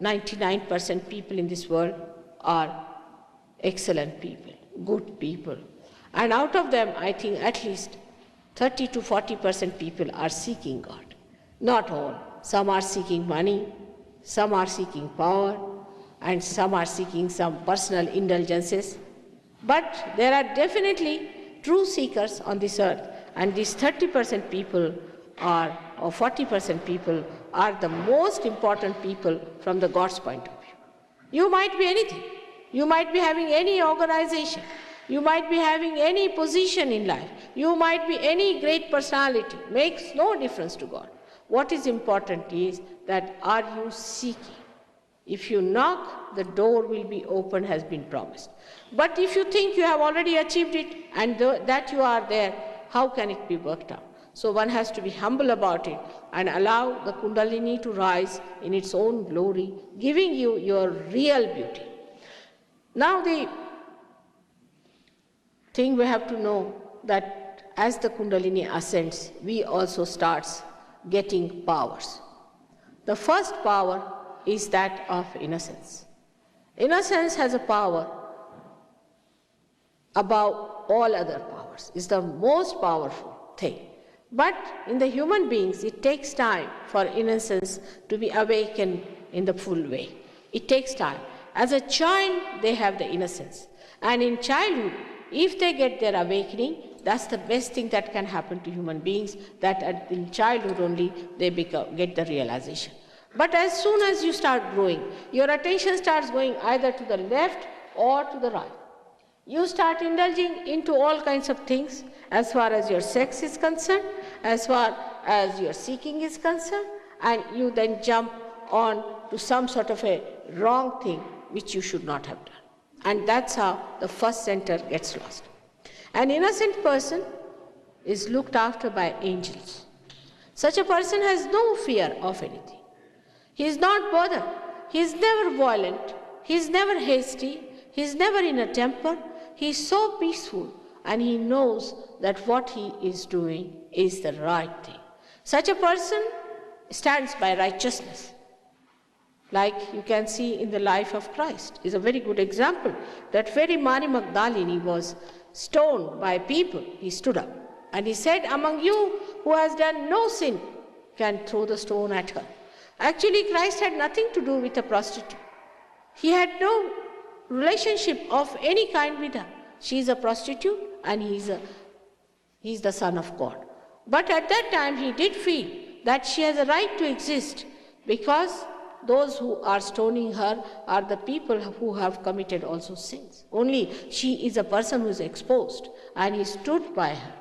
99% people in this world are excellent people, good people. And out of them, I think at least 30 to 40% people are seeking God. Not all. Some are seeking money, some are seeking power, and some are seeking some personal indulgences. But there are definitely true seekers on this earth, and these 30% people are, or 40% people are the most important people from the God's point of view. You might be anything. You might be having any organization. You might be having any position in life. You might be any great personality. Makes no difference to God. What is important is that are you seeking? If you knock, the door will be open, has been promised. But if you think you have already achieved it and that you are there, how can it be worked out? So one has to be humble about it and allow the Kundalini to rise in its own glory, giving you your real beauty. Now the thing we have to know that as the Kundalini ascends, we also start getting powers. The first power is that of innocence. Innocence has a power above all other powers. It's the most powerful thing. But in the human beings, it takes time for innocence to be awakened in the full way. It takes time. As a child, they have the innocence. And in childhood, if they get their awakening, that's the best thing that can happen to human beings, that in childhood only they get the realization. But as soon as you start growing, your attention starts going either to the left or to the right. You start indulging into all kinds of things as far as your sex is concerned, as far as your seeking is concerned, and you then jump on to some sort of a wrong thing which you should not have done. And that's how the first center gets lost. An innocent person is looked after by angels. Such a person has no fear of anything. He is not bothered. He is never violent. He is never hasty. He is never in a temper. He is so peaceful, and he knows that what he is doing is the right thing. Such a person stands by righteousness. Like you can see in the life of Christ, is a very good example. That very Mary Magdalene was stoned by people. He stood up and he said, among you who has done no sin can throw the stone at her. Actually, Christ had nothing to do with a prostitute. He had no relationship of any kind with her. She is a prostitute and he is the Son of God. But at that time he did feel that she has a right to exist, because those who are stoning her are the people who have committed also sins. Only she is a person who is exposed, and he stood by her.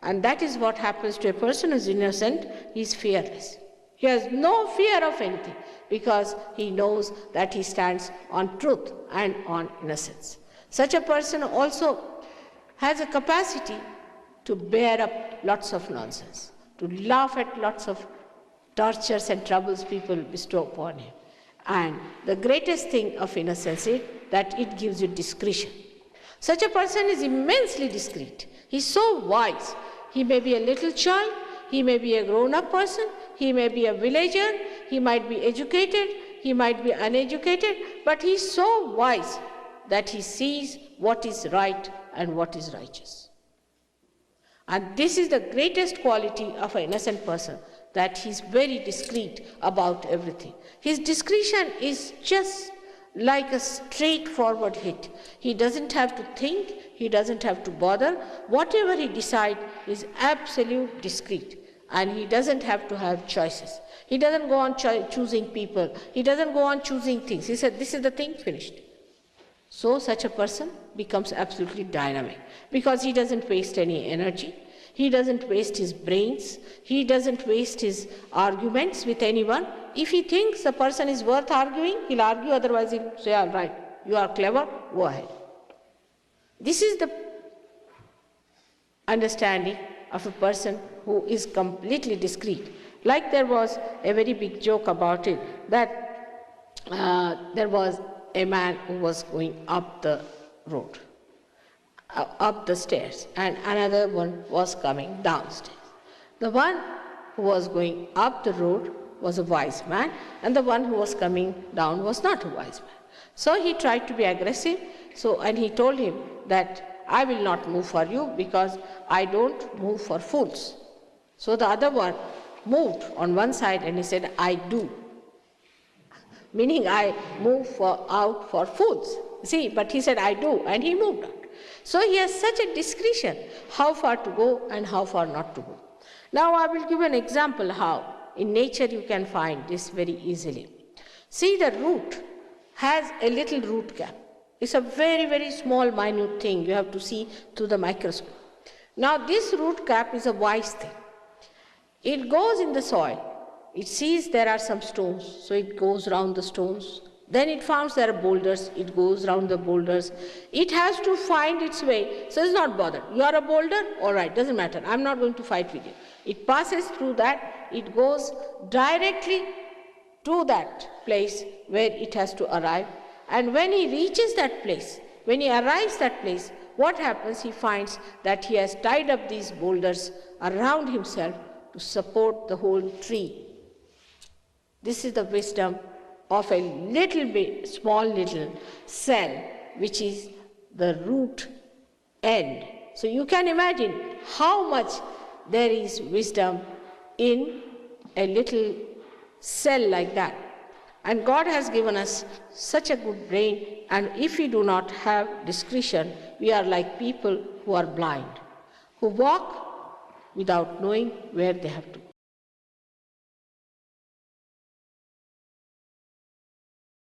And that is what happens to a person who is innocent. He is fearless. He has no fear of anything, because he knows that he stands on truth and on innocence. Such a person also has a capacity to bear up lots of nonsense, to laugh at lots of tortures and troubles people bestow upon him. And the greatest thing of innocence is that it gives you discretion. Such a person is immensely discreet. He is so wise. He may be a little child, he may be a grown-up person, he may be a villager, he might be educated, he might be uneducated, but he is so wise that he sees what is right and what is righteous. And this is the greatest quality of an innocent person, that he is very discreet about everything. His discretion is just like a straightforward hit. He doesn't have to think, he doesn't have to bother. Whatever he decides is absolute discreet, and he doesn't have to have choices. He doesn't go on choosing people. He doesn't go on choosing things. He said, this is the thing, finished. So such a person becomes absolutely dynamic, because he doesn't waste any energy. He doesn't waste his brains. He doesn't waste his arguments with anyone. If he thinks the person is worth arguing, he'll argue, otherwise he'll say, all right, you are clever, go ahead. This is the understanding of a person who is completely discreet. Like there was a very big joke about it, that there was a man who was going up the road, up the stairs, and another one was coming downstairs. The one who was going up the road was a wise man, and the one who was coming down was not a wise man. So he tried to be aggressive, and he told him that I will not move for you because I don't move for fools. So the other one moved on one side and he said, I do. Meaning I move out for fools. See, but he said, I do, and he moved out. So he has such a discretion how far to go and how far not to go. Now I will give an example how in nature you can find this very easily. See, the root has a little root cap. It's a very, very small, minute thing. You have to see through the microscope. Now this root cap is a wise thing. It goes in the soil. It sees there are some stones, so it goes around the stones. Then it finds there are boulders, it goes around the boulders. It has to find its way, so it's not bothered. You are a boulder? All right, doesn't matter. I'm not going to fight with you. It passes through that, it goes directly to that place where it has to arrive. And when he reaches that place, when he arrives that place, what happens? He finds that he has tied up these boulders around himself to support the whole tree. This is the wisdom of a little bit, small little cell, which is the root end. So you can imagine how much there is wisdom in a little cell like that. And God has given us such a good brain, and if we do not have discretion, we are like people who are blind, who walk without knowing where they have to go.